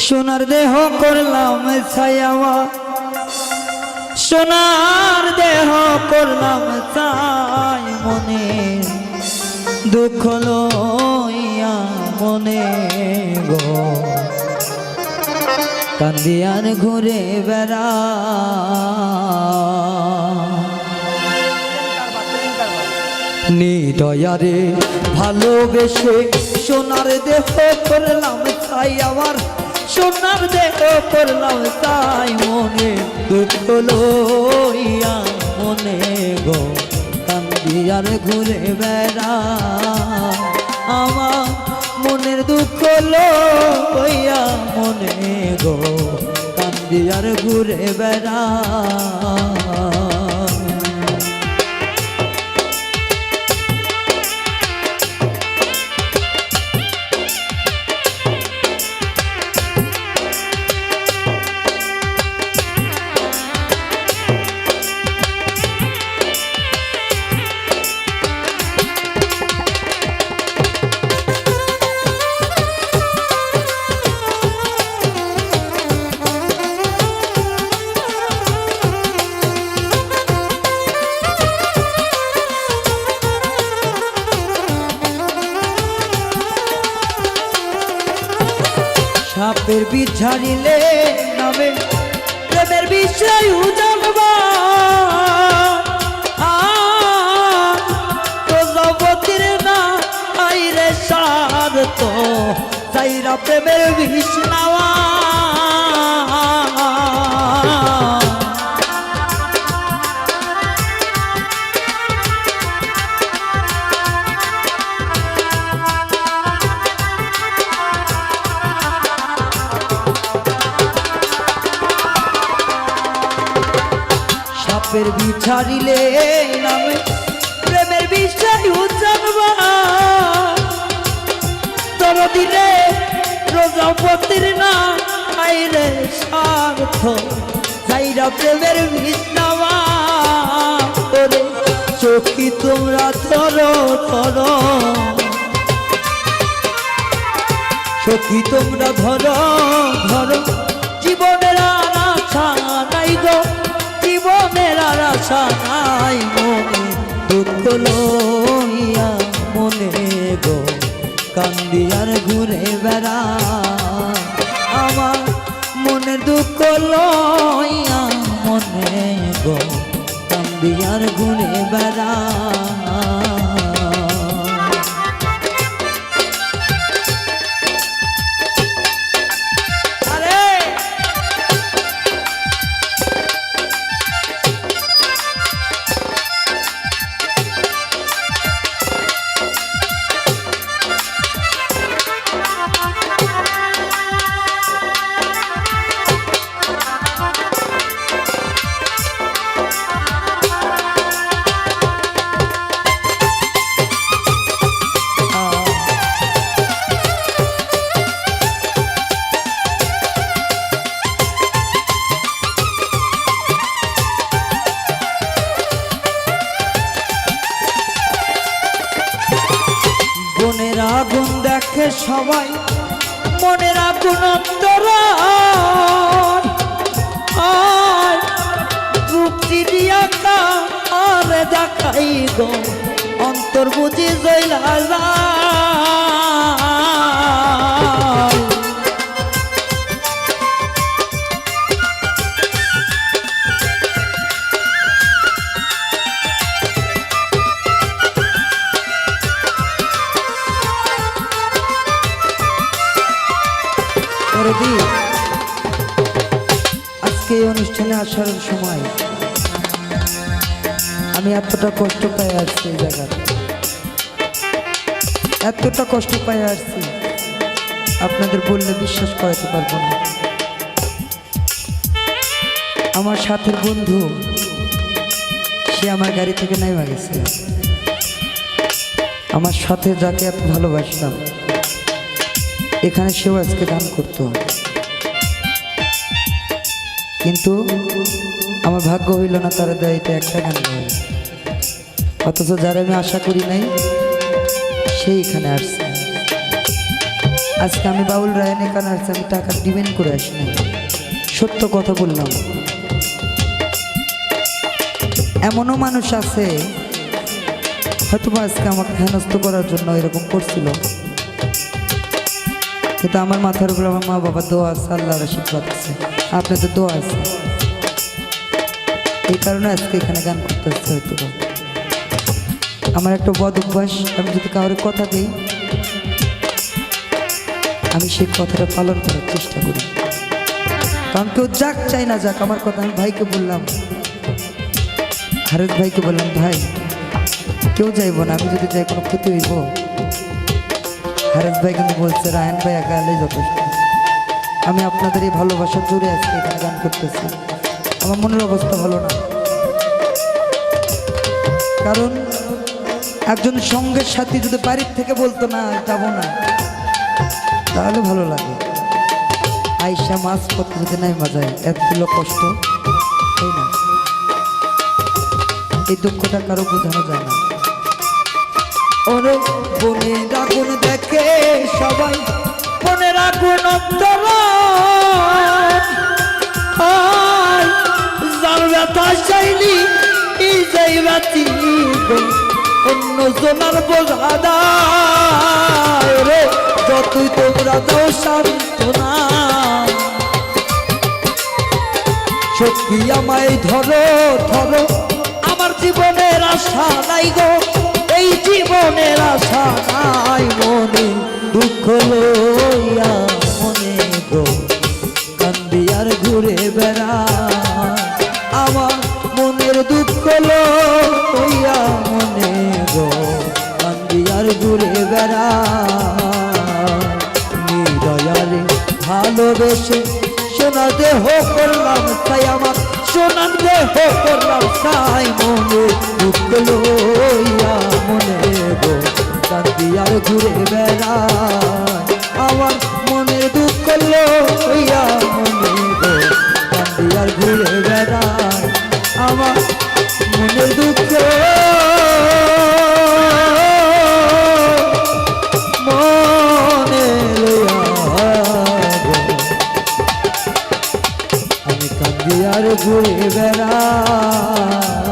সোনার দেহ করলাম ছায়াওয়া, সোনার দেহ করলাম ছাই, মনে দুঃখ লইয়া মনে গো কান্দিয়ার ঘুরে বেড়া। নিদয়ারে ভালোবেসে সোনার দেহ করলাম ছাই, আমার সোনার দেহ করলাম তাই, মনে দুঃখ লইয়া মনে গো কান্দিয়ার ঘুরে বেড়া। আমার মনের দুঃখ লইয়া মনে গো কান্দিয়ার ঘুরে বেড়া। সাপের বিষ ঝাড়িলে নামে প্রেমের বিষয় জানবা, প্রজাপতির না আইরে সারত চাইরা প্রেমের বিষ নেওয়া। সাপের বিষ ঝাড়িলে নামে প্রেমের বিষয় জানবা, তোর দিলে প্রজাপতির না আইরে স্বার্থ যাইরা প্রেমের বিষ নেওয়া। ওরে চোখি তোমরা ধরো ধরো, চোখি তোমরা ধরো ধরো, জীবনের আর আশা নাই গো, জীবনের আর আশা নাই, মনে দুঃখ লইয়া মনে গো কান্দিয়ার ঘুরে বেড়া। আমার মনে দুঃখ লইয়া মনে গো কান্দিয়ার ঘুরে বেড়া। মনের আগুন দেখে সবাই, মনের আগুন অন্তরা রূপ চিড়িয়া আর দেখাই গো অন্তর বুঝি জয়লা আজকে এই অনুষ্ঠানে আসার সময় আমি এতটা কষ্ট পাই আসছি, এই জায়গায় এতটা কষ্ট পাই আসছি আপনাদের বললে বিশ্বাস করাতে পারবো না। আমার সাথের বন্ধু সে আমার গাড়ি থেকে নেমে গেছে, আমার সাথে যাকে এত ভালোবাসতাম এখানে সেও আজকে গান করতো, কিন্তু আমার ভাগ্য হইল না তারা দেয় এটা একটা গান গায়। অথচ যারা আমি আশা করি নাই সেইখানে আসছে। আজকে আমি বাউল রায়ন এখানে আসছি, আমি টাকা ডিমান্ড করে আসি না, সত্য কথা বললাম। এমনও মানুষ আছে হয়তো আজকে আমাকে হেনস্থ করার জন্য এরকম করছিল, কিন্তু আমার মাথার উপর আমার মা বাবা দোয়া আছে, আল্লাহর আশীর্বাদ আছে, আপনাদের দোয়া আছে, এই কারণে আজকে এখানে গান করতে আসছে। হয়তো আমার একটা বদ অভ্যাস, আমি যদি কারোর কথা দিই আমি সেই কথাটা পালন করার চেষ্টা করি, কারণ কেউ যাক চাই না যাক আমার কথা। আমি ভাইকে বললাম, হারেস ভাইকে বললাম, ভাই কেউ যাইব না, আমি যদি যাই কোনো ক্ষতি হইব? হারেস ভাই কিন্তু বলছে রায়ন ভাই একা এলেই যথেষ্ট। আমি আপনাদের এই ভালোবাসা জুড়ে আজকে এখানে গান করতেছি। আমার মনের অবস্থা ভালো না, কারণ একজন সঙ্গের সাথী যদি বাড়ির থেকে বলতো না যাব না, তাহলে ভালো লাগে। আইসা মাছ পথে যদি নাই মজায় এত কষ্ট, তাই না? এই দুঃখটা কারো বোঝানো যায় না। ওরে বনের আগুন দেখে সবাই, বনের আগুন যার ব্যথা চাইনি যাই ব্যথি অন্য জনার বোঝাদা রে, যতই তোমরা দাও সান্ত্বনা, সত্যি আমায় ধরো ধরো, আমার জীবনের আশা নাই গো, এই জীবনের আশা নাই, মনে দুঃখ লইয়া মনে গো কান্দি আর ঘুরে বেড়া, আমার মনের দুঃখ লইয়া মনে গো কান্দি আর ঘুরে বেড়া, নিদয়ারে ভালোবেসে সোনা দেহ করলাম তাই, আমার সোনার দেহ করলাম তাই, মনে দুঃখ লইয়া মনে গো কান্দি আর ঘুরে বেড়ায়, আমার মনে দুঃখ লইয়া মনে গো কান্দি আর ঘুরে বেড়ায়, আমার মনে দুঃখ মনে লইয়া আমি কান্দি আর ঘুরে বেড়াই।